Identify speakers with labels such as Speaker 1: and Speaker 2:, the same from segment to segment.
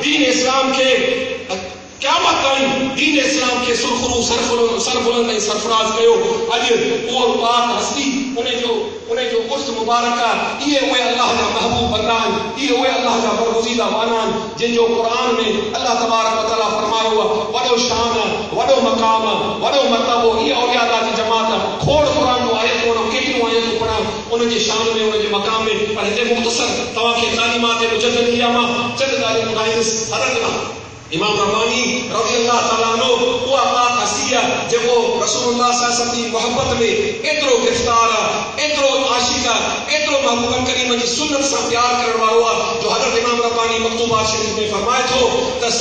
Speaker 1: दीन इस्लाम के क़यामत ताईं दीन इस्लाम के सुरखरू सरबुलंद ऐं सरफराज कयो। अॼु उहो पाक हस्ती उन जो उर्स मुबारक आहे। इहे उहे अल्लाह जा महबूब बंदा आहिनि, इहे उहे अल्लाह जा बरगुज़ीदा वाना आहिनि जिन जो क़ुरान में अल्लाह तबारक व तआला फरमायो आहे वॾो शान, वॾो मक़ाम, वॾो मर्तबो। इहे औलिया अल्लाह जी जमात खोड़ क़ुरान जो आयत कोन केतिरियूं आयतूं पढ़ां उन जे शान में, उन जे मक़ाम में। पर हिते मुख़्तसर तव्हांखे तालीमात मुजद्दिदिया मां चंद ॻाल्हियूं ॿुधाईंदुसि। हज़रत इमाम रब्बानी रज़ी अल्लाह ताला अन्हु उहा पाक हस्ती आहे जेको रसूलुल्लाह सल्लल्लाहु अलैहि वसल्लम जी मोहब्बत में एतिरो गिरफ़्तार आहे, एतिरो आशिक़ आहे, एतिरो महबूबन करीम जी सुन्नत सां प्यार करण वारो आहे जो हज़रत इमाम रब्बानी मक्तूबात शरीफ़ में फरमाए थो त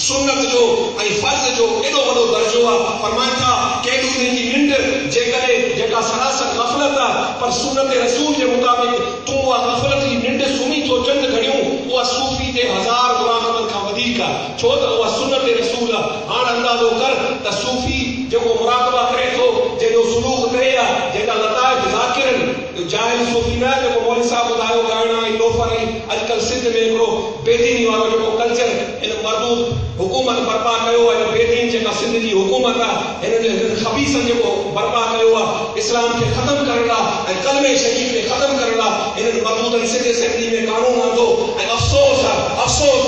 Speaker 1: सुन्नत जो ऐं फ़र्ज़ जो एॾो वॾो दर्जो आहे। फरमाए था केॾी तुंहिंजी निंड जेकॾहिं जेका सरासर ग़फ़लत आहे पर सुन्नत रसूल जे मुताबिक़ तूं उहा ग़फ़लत जी निंड सुम्ही थो चंद घड़ियूं, उहा सूफ़ी जे 1000 मुराक़बनि खां वधीक आहे, छो त उहा सुन्नत रसूल आहे। हाणे अंदाज़ो कर त सूफ़ी जेको मुराक़बा करे थो, जंहिंजो सुलूक तय आहे, जंहिंजा लताइफ़ ज़ाकिर आहिनि, जाहिल सूफ़ी न जेको मौलवी साहब ॿुधायो ॻाइणा ऐं लोफर ऐं अॼुकल्ह सिंध में हिकिड़ो बेदीनी वारो जेको कल्चर हिन मरदूद हुकूमत बर्पा कयो आहे, बेदीन जेका सिंध जी हुकूमत आहे हिन ख़बीसनि जेको बर्पा कयो आहे इस्लाम खे ख़तमु करण लाइ ऐं कलमे शरीफ़ खे ख़तमु करण लाइ हिननि मरदूदनि सिंध असेंबली में कानून आंदो। ऐं अफ़सोस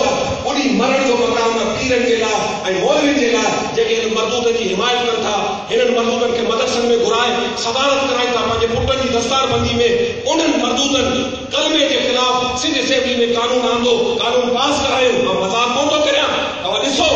Speaker 1: आहे उन्ही मरण जो मक़ाम पीरनि जे लाइ ऐं मौलवियुनि जे लाइ जेके हिन मरदूदनि जी हिमायत कनि था, हिननि मरदूदनि खे मदरसनि में घुराए सदारत कराइनि था पंहिंजे पुटनि जी दस्तारबंदी में। उन्हनि मरदूदनि कलमे जे ख़िलाफ़ सिंध असेंबली में कानून आंदो, कानून पास करायो। मां मज़ाक़ कोन थो करियां, तव्हां ॾिसो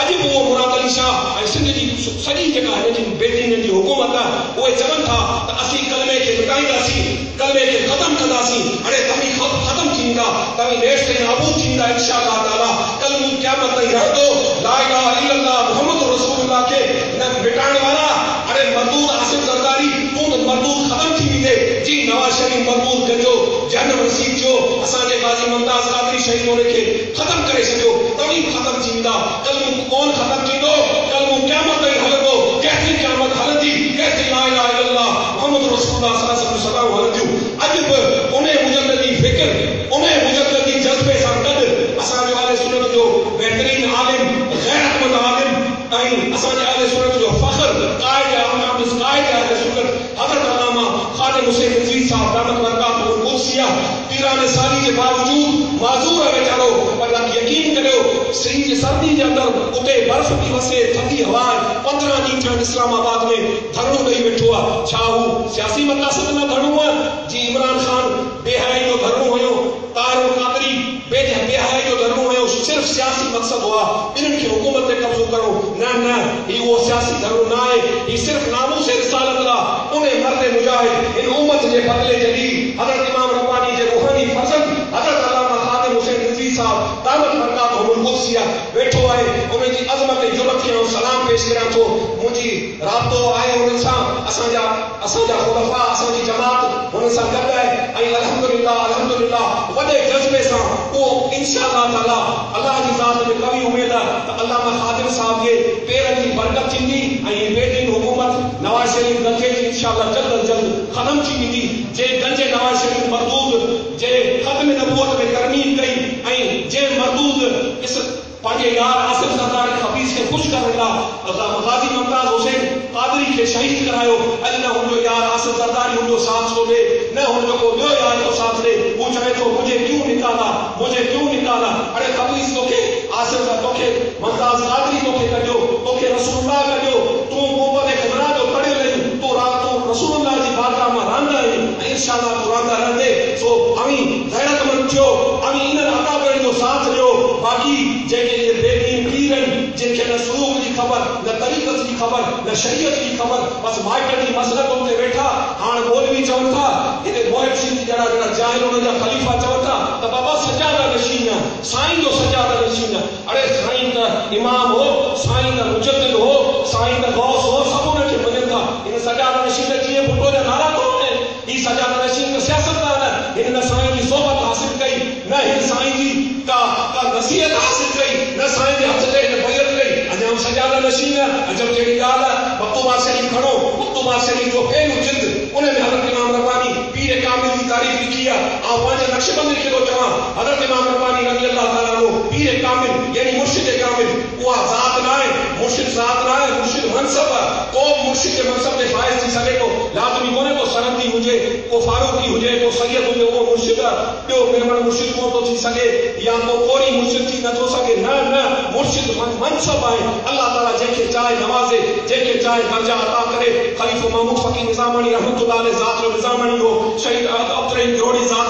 Speaker 1: अॼु बि उहो मुराद अली शाह ऐं सिंध जी सॼी जेका हिन जी बेदीननि जी हुकूमत आहे उहे चवनि था त असीं कलमे खे मिटाईंदासीं, कलमे खे ख़तमु कंदासीं। हाणे तव्हीं ख़तमु थींदा, तव्हीं देश ते नाबूद थींदा इंशाअल्लाह ताला। कलमो क़यामत ताईं रहंदो, ला इलाहा इल्लल्लाह मुहम्मद रसूलुल्लाह खे न मिटाइण वारा। हाणे मरदूद आसिफ ज़रदारी तूं त मरदूद ख़तमु थी वेंदे जी, नवाज़ शरीफ़ मरदूद कजो, जहन्नम नसीब थियो, असांजे गाज़ी मुमताज़ क़ादरी शहीद हुन खे ख़तमु करे छॾियो, तव्हीं ख़तमु थी वेंदा। कलमो कोन ख़तमु थींदो, कलमो क़यामत ताईं हलंदो। केतिरी क़यामत हलंदी, केतिरी ला इलाहा इल्लल्लाह मुहम्मद रसूलुल्लाह सल्लल्लाहु अलैहि वसल्लम सदाऊं हलंदियूं। अॼु बि उन मुजद्दिदी फ़िक्र, उन मुजद्दिदी जज़्बे सां गॾु असांजो आले सुन्नत जो बहितरीन आलिम, गैरतमंद आलिम ऐं असांजे आले सुन्नत जो फ़ख्र क़ाइद आले सुन्नत हज़रत अल्लामा ख़ादिम हुसैन रिज़वी साहब दामत बरकातुहुल क़ुद्सिया पीराने साली जे बावजूद माज़ूर आहे वीचारो, पर यकीन करियो सही जे सर्दी जे अंदरि उते बर्फ़ थी वसे, थधी हवा आहे। 15 ॾींहं थिया इस्लामाबाद में धरणो ॾेई वेठो आहे। छा हू सियासी मक़ासद लाइ धरणो आहे? जी इमरान ख़ान बेहयाई जो धरणो हुयो, ताहिर क़ादरी बेहयाई जो धरणो हुयो, सिर्फ़ सियासी मक़सद हुआ इन्हनि खे हुकूमत ते कब्ज़ो करो। न ही उहो सियासी धरणो न आहे, ही सिर्फ़ नामूस रिसालत लाइ उन मर्द मुजाहिद इन उम्मत जे बदिले जॾहिं हज़रत इमाम रब्बानी जे रूहानी फर्ज़ंद हज़रत अल्लामा ख़ादिम हुसैन रिज़वी साहब दामत बरकातुहुल क़ुद्सिया वेठो आहे, उन जी अज़मत ऐं जुरत खे सलाम पेश करियां थो। मुंहिंजी राब्तो आहे उन्हनि सां, असांजा ख़ुलफ़ा, असांजी जमात हुन सां गॾु आहे ऐं अल्हम्दुलिल्लाह वॾे जज़्बे सां उहो इंशाअल्लाह ताला अल्लाह जी ज़ात में कवी उमेद आहे त अल्लामा ख़ादिम साहब जे पेरनि जी बरकत थींदी ऐं बेदीन हुकूमत नवाज़ शरीफ़ गंजे जी इंशाअल्लाह जल्द अज जल्द ख़तमु थी वेंदी। जे गंजे नवाज़ शरीफ़ मरदूद जे ख़त्म नबूवत में तरमीम कई ऐं जे मरदूद पंहिंजे यार आसिफ ज़रदारी ख़बीस खे ख़ुशि करण लाइ गाज़ी मुमताज़ हुसैन क़ादरी खे शहीद करायो। अॼु न हुनजो यार आसिफ ज़रदारी हुनजो साथ थो ॾे, न हुनजो को ॿियो यार थो साथ ॾे। हू चवे थो मुझे क्यों निकाला। अरे ख़बीस तोखे आसिफ तोखे मुमताज़ क़ादरी तोखे कढियो, तोखे रसूलुल्लाह कढियो, तूं मोहब्बत ख़ुदा जो तड़ियल आहीं, तूं रसूलुल्लाह जी बारगाह मां रहंदा आहीं ऐं इंशाअल्लाह तूं रहंदा रहंदे। सो अवी गैरतमंद थियो, अवी इन्हनि अकाबिरनि जो साथ ॾियो। बाक़ी जेके बेदीन पीर आहिनि जिनखे न सुलूक जी ख़बर, न तरीक़त जी ख़बर, न शरीयत जी ख़बर, बसि माइट जी मसलत ते वेठा। हाणे मौलवी चवनि था हिते मोहिब सिंधी जहिड़ा जाहिल हुन जा ख़लीफ़ा चवनि था त बाबा सजादा नशीन आहे, साईं जो सजादा नशीन आहे। अरे साईं त इमाम हो, साईं त मुजद्दिद हो, साईं त गौस हो, सभु हुनखे मञनि था। हिन सजादा नशीन जीअं भुटो जा नारा कोन आहिनि, ही सजादा नशीन सियासतदान आहे। हिन न साईं जी सोबत हासिल कई, न हिन साईं जी का नसीहत हासिल कई, न साईं जे हथ ते बैत कई। अञा सजादा नशीन अजब जहिड़ी ॻाल्हि आहे। मक्तूबात शरीफ़ खणो, मक्तूबात शरीफ़ जो पहिरियों जिल्द उन में हज़रत इमाम रब्बानी पीर कामिल जी तारीफ़ लिखी आहे। ऐं पंहिंजे नक्शबंदी खे थो चवां, हज़रत इमाम रब्बानी रज़ी अल्लाह ताला अन्हु पीर कामिल यानी मुर्शिद कामिल उहा ज़ात ना है, मुर्शिद ज़ात ना है, मुर्शिद मनसब है। को मुर्शिद के मनसब से फाइज थी सके को लाज़मी कोने को सनदी हुजे, को फारूकी हुजे, को सैयद हुजे, वो मुर्शिद है। ॿियो मेमण मुर्शिद को तो थी सके या को कोरी मुर्शिद थी न थो सके। न न मुर्शिद मनसब है। अल्लाह ताला जंहिंखे चाहे नवाज़े, जंहिंखे चाहे दर्जा अता करे। खलीफ़ा महमूद फ़कीह निज़ामानी रहमतुल्लाह अलैह ज़ात जो निज़ामानी हो, शहीद अब्दुल रहीम गिरोड़ी ज़ात